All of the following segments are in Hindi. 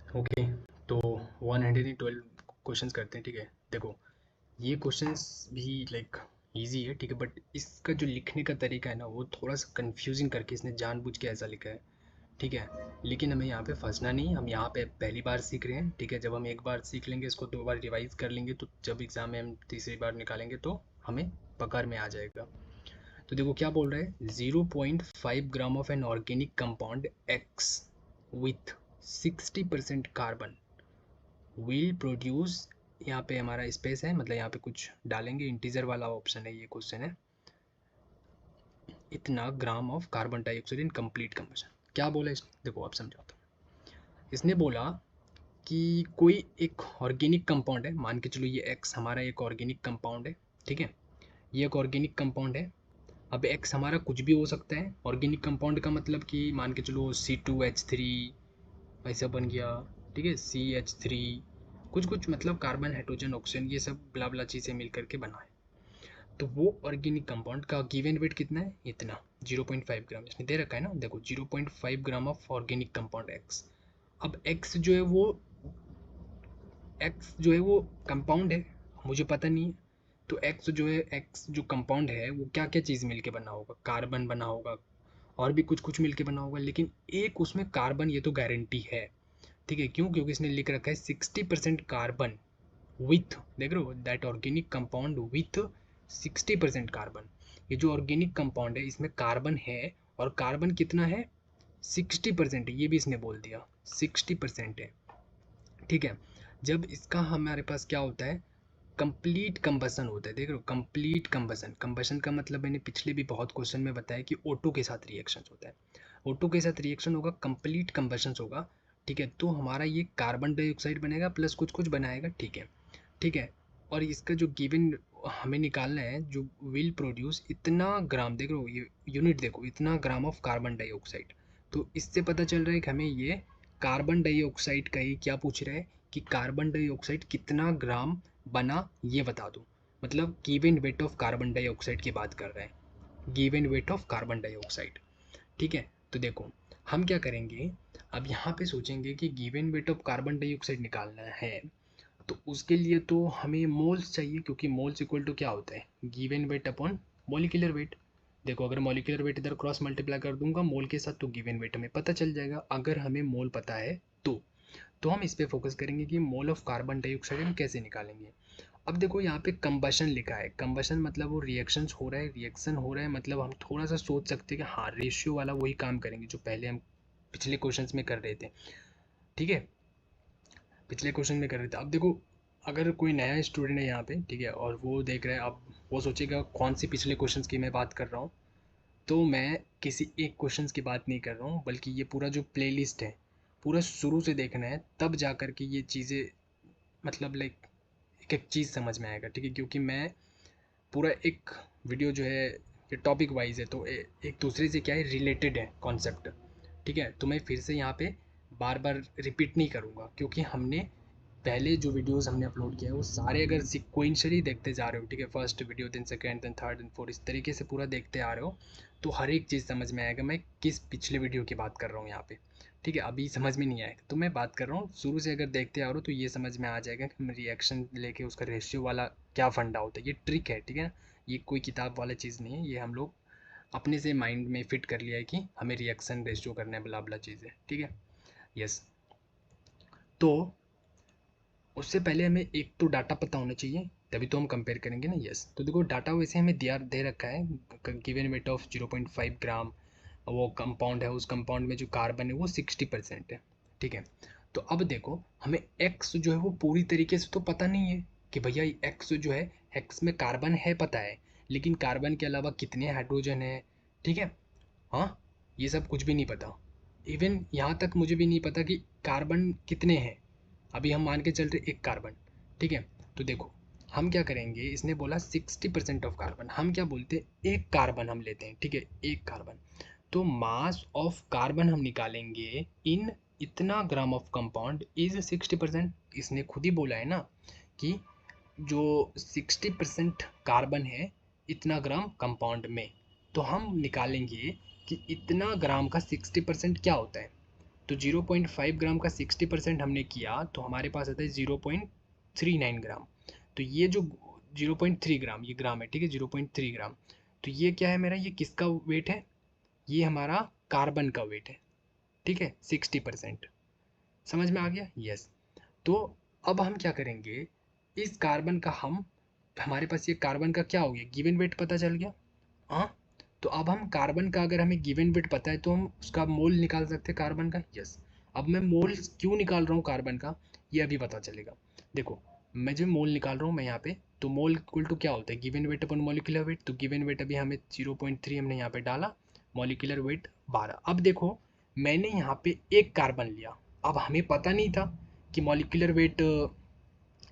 ओके, तो 112 क्वेश्चंस करते हैं। ठीक है, देखो ये क्वेश्चंस भी लाइक इजी है, ठीक है, बट इसका जो लिखने का तरीका है ना वो थोड़ा सा कंफ्यूजिंग करके इसने जानबूझ के ऐसा लिखा है। ठीक है, लेकिन हमें यहाँ पे फंसना नहीं, हम यहाँ पे पहली बार सीख रहे हैं। ठीक है, जब हम एक बार सीख लेंगे इसको, दो बार रिवाइज कर लेंगे, तो जब एग्ज़ाम में हम तीसरी बार निकालेंगे तो हमें पकड़ में आ जाएगा। तो देखो क्या बोल रहा है, 0.5 gram of an organic compound x with 60% carbon will produce, यहाँ पे हमारा स्पेस है, मतलब यहाँ पे कुछ डालेंगे, इंटीजर वाला ऑप्शन है, ये क्वेश्चन है, इतना gram of carbon dioxide in complete combustion. क्या बोला इसने, देखो आप समझाता हूँ। इसने बोला कि कोई एक ऑर्गेनिक कंपाउंड है, मान के चलो ये एक्स हमारा एक ऑर्गेनिक कंपाउंड है। ठीक है, ये एक ऑर्गेनिक कंपाउंड है। अब एक्स हमारा कुछ भी हो सकता है, ऑर्गेनिक कंपाउंड का मतलब कि मान के चलो C2H3 ऐसा बन गया। ठीक है, CH3, कुछ कुछ मतलब कार्बन हाइड्रोजन ऑक्सीजन, ये सब ब्ला ब्ला चीज़ें मिल करके बना है। तो वो ऑर्गेनिक कंपाउंड का गिवन वेट कितना है, इतना 0.5 ग्राम इसने दे रखा है ना। देखो 0.5 gram of organic compound x. अब एक्स जो है वो, एक्स जो है वो कंपाउंड है, मुझे पता नहीं है। तो एक्स जो है, एक्स जो कंपाउंड है वो क्या क्या चीज़ मिलके बना होगा, कार्बन बना होगा, और भी कुछ कुछ मिलके बना होगा, लेकिन एक उसमें कार्बन, ये तो गारंटी है। ठीक है, क्यों, क्योंकि इसने लिख रखा है 60% कार्बन विथ, देख रहे हो, that organic compound with 60% carbon. ये जो ऑर्गेनिक कंपाउंड है इसमें कार्बन है, और कार्बन कितना है, 60% है, ये भी इसने बोल दिया 60% है। ठीक है, जब इसका हमारे पास क्या होता है, कंप्लीट कंबसन होता है। देख रहे हो, कंप्लीट कंबसन, कंबसन का मतलब मैंने पिछले भी बहुत क्वेश्चन में बताया कि O2 के साथ रिएक्शन होता है, O2 के साथ रिएक्शन होगा, कंप्लीट कंबसन होगा। ठीक है, तो हमारा ये कार्बन डाइऑक्साइड बनेगा प्लस कुछ कुछ बनाएगा। ठीक है, ठीक है, और इसका जो गिवन हमें निकालना है, जो विल प्रोड्यूस इतना ग्राम, देख रहे हो ये यूनिट, देखो इतना ग्राम ऑफ कार्बन डाइऑक्साइड। तो इससे पता चल रहा है कि हमें ये कार्बन डाइऑक्साइड का ही क्या पूछ रहा है, कि कार्बन डाइऑक्साइड कितना ग्राम बना ये बता दो। मतलब given weight of carbon dioxide की बात कर रहे हैं, given weight of carbon dioxide. ठीक है, तो देखो हम क्या करेंगे, अब यहाँ पे सोचेंगे कि given weight of carbon dioxide निकालना है, तो उसके लिए तो हमें मोल्स चाहिए, क्योंकि मोल्स इक्वल टू क्या होता है, given weight upon molecular weight. देखो अगर मॉलिक्यूलर वेट इधर क्रॉस मल्टीप्लाई कर दूंगा मोल के साथ, तो गिवन वेट हमें पता चल जाएगा, अगर हमें मोल पता है तो हम इस पे फोकस करेंगे कि मोल ऑफ कार्बन डाइऑक्साइड हम कैसे निकालेंगे। अब देखो यहाँ पे कंबशन लिखा है, कंबशन मतलब वो रिएक्शंस हो रहा है, रिएक्शन हो रहा है, मतलब हम थोड़ा सा सोच सकते हैं कि हाँ रेशियो वाला वही काम करेंगे जो पहले हम पिछले क्वेश्चंस में कर रहे थे। ठीक है, पिछले क्वेश्चन में कर रहे थे। अब देखो अगर कोई नया स्टूडेंट है यहाँ पे, ठीक है, और वो देख रहा है, अब वो सोचेगा कौन सी पिछले क्वेश्चंस की मैं बात कर रहा हूँ। तो मैं किसी एक क्वेश्चंस की बात नहीं कर रहा हूँ, बल्कि ये पूरा जो प्लेलिस्ट है पूरा शुरू से देखना है, तब जा कर के ये चीज़ें, मतलब लाइक एक एक चीज़ समझ में आएगा। ठीक है, क्योंकि मैं पूरा एक वीडियो जो है ये टॉपिक वाइज है, तो एक दूसरे से क्या है, रिलेटेड है कॉन्सेप्ट। ठीक है, तो मैं फिर से यहाँ पे बार बार रिपीट नहीं करूँगा, क्योंकि हमने पहले जो वीडियोस हमने अपलोड किया है वो सारे अगर सिक्वेंशली देखते जा रहे हो, ठीक है, first video then second then third then fourth, इस तरीके से पूरा देखते आ रहे हो, तो हर एक चीज़ समझ में आएगा मैं किस पिछले वीडियो की बात कर रहा हूँ यहाँ पे। ठीक है, अभी समझ में नहीं आएगा, तो मैं बात कर रहा हूँ शुरू से, अगर देखते आ रहे हो तो ये समझ में आ जाएगा कि हम रिएक्शन लेके उसका रेशियो वाला क्या फंडा होता है, ये ट्रिक है। ठीक है, ये कोई किताब वाला चीज़ नहीं है, ये हम लोग अपने से माइंड में फिट कर लिया है कि हमें रिएक्शन रेशियो करना है, बला बला चीज़ें। ठीक है, यस। तो उससे पहले हमें एक तो डाटा पता होना चाहिए, तभी तो हम कंपेयर करेंगे ना। यस, तो देखो डाटा वैसे हमें दिया दे रखा है, गिवन वेट ऑफ 0.5 ग्राम, वो कंपाउंड है, उस कंपाउंड में जो कार्बन है वो 60% है। ठीक है, तो अब देखो हमें एक्स जो है वो पूरी तरीके से तो पता नहीं है कि भैया एक्स जो है, एक्स में कार्बन है पता है, लेकिन कार्बन के अलावा कितने हाइड्रोजन है, ठीक है, हाँ, ये सब कुछ भी नहीं पता। इवन यहाँ तक मुझे भी नहीं पता कि कार्बन कितने हैं, अभी हम मान के चल रहे एक कार्बन। ठीक है, तो देखो हम क्या करेंगे, इसने बोला 60% ऑफ कार्बन, हम क्या बोलते हैं, एक कार्बन हम लेते हैं। ठीक है, एक कार्बन, तो मास ऑफ कार्बन हम निकालेंगे इन इतना ग्राम ऑफ कंपाउंड इज 60%। इसने खुद ही बोला है ना कि जो 60% कार्बन है इतना ग्राम कंपाउंड में, तो हम निकालेंगे कि इतना ग्राम का 60% क्या होता है। तो 0.5 ग्राम का 60% हमने किया तो हमारे पास आता है 0.39 ग्राम। तो ये जो 0.3 ग्राम, ये ग्राम है, ठीक है, 0.3 ग्राम। तो ये क्या है मेरा, ये किसका वेट है, ये हमारा कार्बन का वेट है, ठीक है, 60%। समझ में आ गया? यस। तो अब हम क्या करेंगे, इस कार्बन का हम, हमारे पास ये कार्बन का क्या हो गया, गिवन वेट पता चल गया। हाँ, तो अब हम कार्बन का, अगर हमें गिवन वेट पता है तो हम उसका मोल निकाल सकते हैं कार्बन का। यस। अब मैं मोल क्यों निकाल रहा हूँ कार्बन का, ये अभी पता चलेगा। देखो, मैं जो मोल निकाल रहा हूँ मैं यहाँ पे, तो मोल इक्वल टू क्या होता है, गिवन वेट अपन मॉलिक्यूलर वेट। तो गिवन वेट अभी हमें 0.3 हमने यहाँ पे डाला, मॉलिक्यूलर वेट 12। अब देखो, मैंने यहाँ पे एक कार्बन लिया, अब हमें पता नहीं था कि मॉलिक्यूलर वेट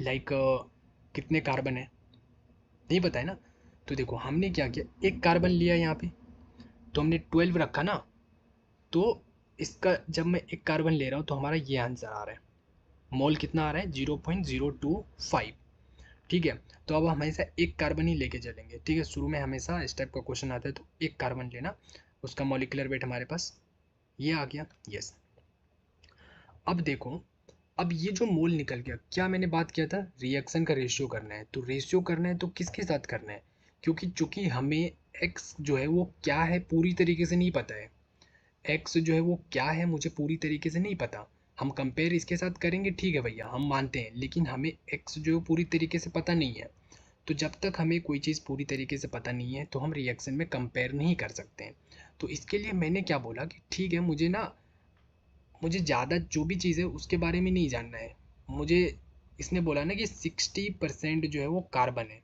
लाइक कितने कार्बन है, नहीं पता है ना। तो देखो हमने क्या किया, एक कार्बन लिया यहाँ पे, तो हमने 12 रखा ना। तो इसका जब मैं एक कार्बन ले रहा हूँ तो हमारा ये आंसर आ रहा है, मोल कितना आ रहा है, 0.025। ठीक है, तो अब हमेशा एक कार्बन ही लेके चलेंगे, ठीक है। शुरू में हमेशा इस टाइप का क्वेश्चन आता है तो एक कार्बन लेना, उसका मॉलिक्यूलर वेट हमारे पास ये आ गया। यस। अब देखो, अब ये जो मोल निकल गया, क्या मैंने बात किया था, रिएक्शन का रेशियो करना है। तो रेशियो करना है तो किसके साथ करना है, क्योंकि चूंकि हमें एक्स जो है वो क्या है पूरी तरीके से नहीं पता है, एक्स जो है वो क्या है मुझे पूरी तरीके से नहीं पता। हम कंपेयर इसके साथ करेंगे, ठीक है भैया, हम मानते हैं, लेकिन हमें एक्स जो है पूरी तरीके से पता नहीं है। तो जब तक हमें कोई चीज़ पूरी तरीके से पता नहीं है तो हम रिएक्शन में कंपेयर नहीं कर सकते हैं। तो इसके लिए मैंने क्या बोला कि ठीक है, मुझे ज़्यादा जो भी चीज़ है उसके बारे में नहीं जानना है मुझे। इसने बोला ना कि 60% जो है वो कार्बन है,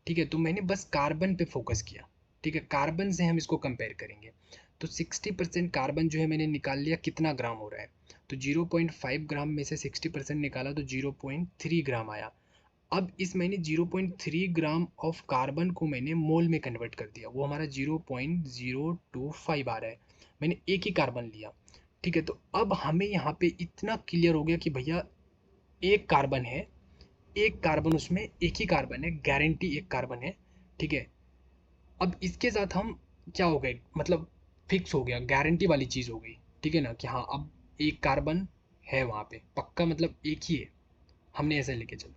ठीक है, तो मैंने बस कार्बन पे फोकस किया, ठीक है, कार्बन से हम इसको कंपेयर करेंगे। तो 60% कार्बन जो है मैंने निकाल लिया, कितना ग्राम हो रहा है, तो 0.5 ग्राम में से 60% निकाला तो 0.3 ग्राम आया। अब इस मैंने 0.3 ग्राम ऑफ कार्बन को मैंने मोल में कन्वर्ट कर दिया, वो हमारा 0.025 आ रहा है। मैंने एक ही कार्बन लिया, ठीक है। तो अब हमें यहाँ पे इतना क्लियर हो गया कि भैया एक कार्बन है, एक कार्बन, उसमें एक ही कार्बन है, गारंटी एक कार्बन है, ठीक है। अब इसके साथ हम क्या हो गए, मतलब फिक्स हो गया, गारंटी वाली चीज़ हो गई, ठीक है ना, कि हाँ अब एक कार्बन है वहाँ पे पक्का, मतलब एक ही है, हमने ऐसे लेके चलो,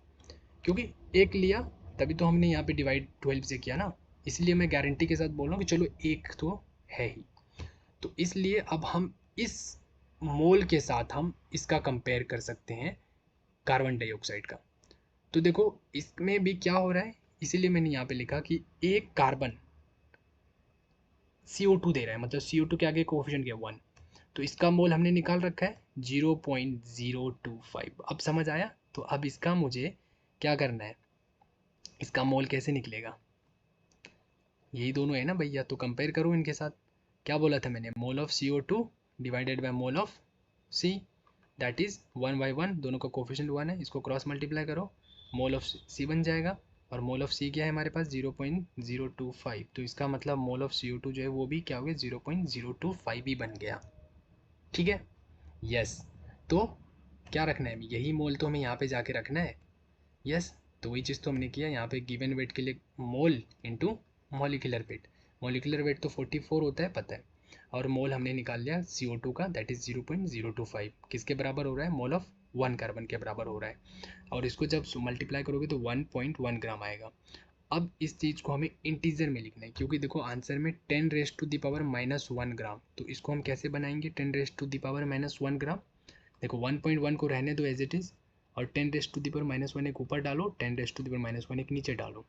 क्योंकि एक लिया तभी तो हमने यहाँ पे डिवाइड 12 से किया ना, इसलिए मैं गारंटी के साथ बोल रहा हूँ कि चलो एक तो है ही। तो इसलिए अब हम इस मोल के साथ हम इसका कंपेयर कर सकते हैं, कार्बन डाइऑक्साइड का। तो देखो इसमें भी क्या हो रहा है, इसीलिए मैंने यहाँ पे लिखा कि एक कार्बन CO2 दे रहा है, मतलब CO2 के आगे कोफिशिएंट क्या 1। तो इसका मोल हमने निकाल रखा है 0.025। अब समझ आया? तो अब इसका मुझे क्या करना है, इसका मोल कैसे निकलेगा, यही दोनों है ना भैया, तो कंपेयर करो इनके साथ। क्या बोला था मैंने, mole of CO2 divided by mole of C, that is 1/1, दोनों का कोफिशिएंट 1 है, इसको क्रॉस मल्टीप्लाई करो, मोल ऑफ C बन जाएगा, और मोल ऑफ C क्या है हमारे पास 0.025। तो इसका मतलब मोल ऑफ CO2 जो है वो भी क्या हो गया, 0.025 ही बन गया, ठीक है। यस। तो क्या रखना है, यही मोल तो हमें यहाँ पे जाके रखना है। यस। तो वही चीज़ तो हमने किया यहाँ पे, गिवन वेट के लिए mole into molecular weight. Molecular weight तो 44 होता है पता है, और मोल हमने निकाल लिया CO2 का, दैट इज़ 0.025, किसके बराबर हो रहा है, मोल ऑफ 1 कार्बन के बराबर हो रहा है। और इसको जब मल्टीप्लाई करोगे तो 1.1 ग्राम आएगा। अब इस चीज़ को हमें इंटीजर में लिखना है, क्योंकि देखो आंसर में 10⁻⁻1 ग्राम, तो इसको हम कैसे बनाएंगे, 10⁻⁻1 ग्राम। देखो 1.1 को रहने दो एज इट इज़, और 10⁻⁻1 एक ऊपर डालो, 10⁻⁻1 एक नीचे डालो,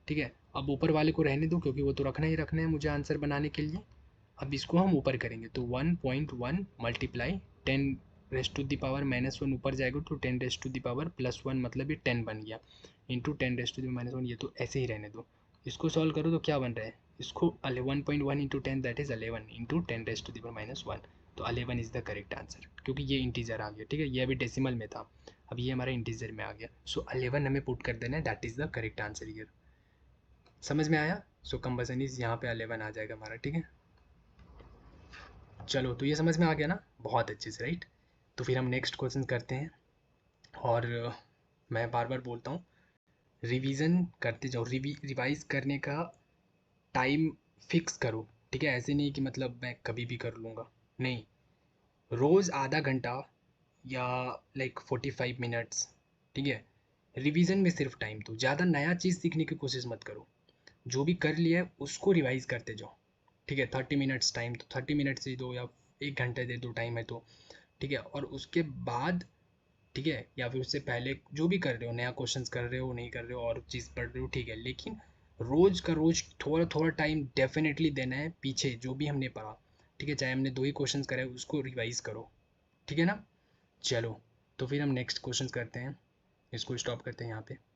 ठीक है। अब ऊपर वाले को रहने दो क्योंकि वो तो रखना ही रखना है मुझे आंसर बनाने के लिए। अब इसको हम ऊपर करेंगे तो 1.1 मल्टीप्लाई 10⁻⁻1 ऊपर जाएगा तो 10⁻+1, मतलब ये 10 बन गया, इंटू 10⁻⁻1, ये तो ऐसे ही रहने दो। इसको सॉल्व करो तो क्या बन रहा है, इसको 1.1 इंटू 10 दैट इज 11 इंटू 10⁻⁻1। तो 11 इज़ द करेक्ट आंसर, क्योंकि ये इंटीजर आ गया, ठीक है, ये अभी डेसिमल में था, अब ये हमारा इंटीजर में आ गया। सो 11 हमें पुट कर देना है, that is the correct answer year. समझ में आया? सो कंबसन इज यहाँ पे 11 आ जाएगा हमारा, ठीक है। चलो, तो ये समझ में आ गया ना, बहुत अच्छे से, राइट। तो फिर हम नेक्स्ट क्वेश्चन करते हैं, और मैं बार बार बोलता हूँ रिवीजन करते जाओ, रिवाइज करने का टाइम फिक्स करो, ठीक है, ऐसे नहीं कि मतलब मैं कभी भी कर लूँगा, नहीं, रोज़ आधा घंटा या लाइक 45 मिनट्स, ठीक है। रिवीजन में सिर्फ टाइम दो, ज़्यादा नया चीज़ सीखने की कोशिश मत करो। जो भी कर लिया है उसको रिवाइज करते जाओ, ठीक है। 30 मिनट्स टाइम तो 30 मिनट्स ही दो, या 1 घंटे दे दो टाइम है तो, ठीक है। और उसके बाद, ठीक है, या फिर उससे पहले जो भी कर रहे हो, नया क्वेश्चंस कर रहे हो नहीं कर रहे हो और चीज़ पढ़ रहे हो, ठीक है, लेकिन रोज़ का रोज़ थोड़ा थोड़ा टाइम डेफिनेटली देना है पीछे जो भी हमने पढ़ा, ठीक है। चाहे हमने 2 ही क्वेश्चंस करे उसको रिवाइज करो, ठीक है ना। चलो, तो फिर हम नेक्स्ट क्वेश्चंस करते हैं, इसको स्टॉप करते हैं यहाँ पे।